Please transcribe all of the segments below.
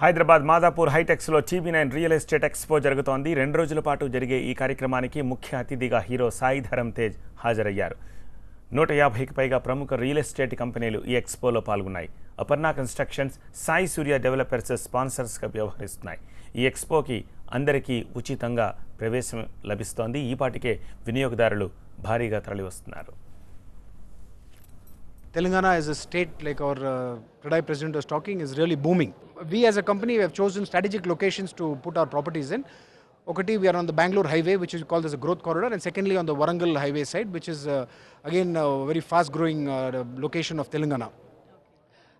హైదరాబాద్ మాదాపూర్ హైటెక్స్లో టీబీ9 real estate expo జరుగుతోంది. 2 రోజుల పాటు జరిగే ఈ కార్యక్రమానికి ముఖ్య అతిథిగా హీరో సాయి ధరమ్ తేజ్ హాజరయ్యారు. 150కి పైగా ప్రముఖ రియల్ ఎస్టేట్ కంపెనీలు ఈ ఎక్స్పోలో పాల్గొన్నాయి. అపర్ణ కన్స్ట్రక్షన్స్, సాయి సూర్య డెవలపర్స్ స్పాన్సర్స్గా వ్యవహరిస్తున్నాయి. ఈ ఎక్స్పోకి అందరికీ ఉచితంగా ప్రవేశం లభిస్తోంది. ఈపాటికే వినియోగదారులు భారీగా తరలివస్తున్నారు. Telangana as a state, like our Pradai President was talking, is really booming. We as a company have chosen strategic locations to put our properties in. Okati, we are on the Bangalore highway, which is called as a growth corridor, and secondly on the Warangal highway side, which is again a very fast growing location of Telangana.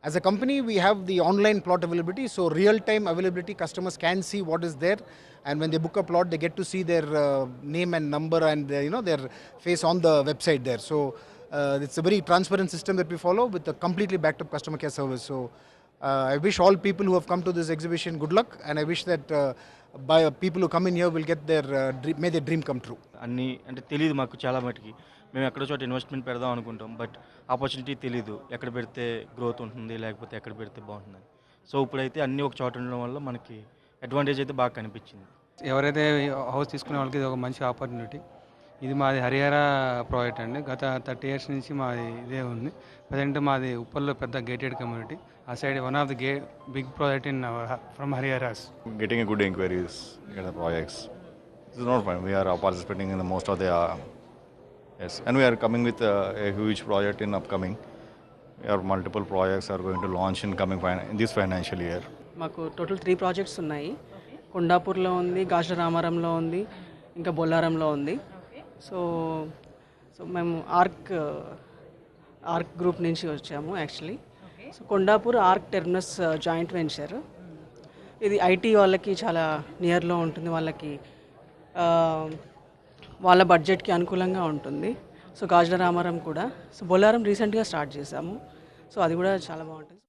As a company, we have the online plot availability, so real time availability, customers can see what is there, and when they book a plot, they get to see their name and number and their face on the website there. So it's a very transparent system that we follow with a completely backed up customer care service. So I wish all people who have come to this exhibition good luck, and I wish that by people who come in here will get their may their dream come true. అన్నీ అంటే తెలియదు మాకు చాలా మటుకి. మేము ఎక్కడో చోట investment పెడదాం అనుకుంటాం, బట్ ఆపర్చునిటీ తెలియదు, ఎక్కడ పెడితే గ్రోత్ ఉంటుంది లేకపోతే ఎక్కడ పెడితే బాగుంటుంది. సో ఇప్పుడైతే అన్నీ ఒక చోట ఉండడం వల్ల మనకి అడ్వాంటేజ్ అయితే బాగా కనిపించింది. ఎవరైతే హౌస్ తీసుకునే వాళ్ళకి ఇది ఒక మంచి ఆపర్చునిటీ. ఇది మాది హరిహర ప్రాజెక్ట్ అండి. గత 30 years నుంచి మాది ఇదే ఉంది. ప్రజెంట్ మాది ఉప్పల్లో పెద్ద గేటెడ్ కమ్యూనిటీ. ఆ side one of the big project in from Hariharas. Getting a good inquiries in the projects. This is not fine. We are participating in the most of the yes, and we are coming with a huge project in upcoming. Our multiple projects are going to launch in in this financial year. మాకు total 3 projects ఉన్నాయి. కొండాపూర్లో ఉంది, గాజుల రామారంలో ఉంది, ఇంకా బొల్లారంలో ఉంది. So మేము arc group నుంచి వచ్చాము actually. So Kondapur arc terminus joint venture. ఇది ఐటీ వాళ్ళకి చాలా నియర్లో ఉంటుంది, వాళ్ళకి వాళ్ళ బడ్జెట్కి అనుకూలంగా ఉంటుంది. సో గాజుల రామారం కూడా. సో బొల్లారం రీసెంట్గా స్టార్ట్ చేశాము. సో అది కూడా చాలా బాగుంటుంది.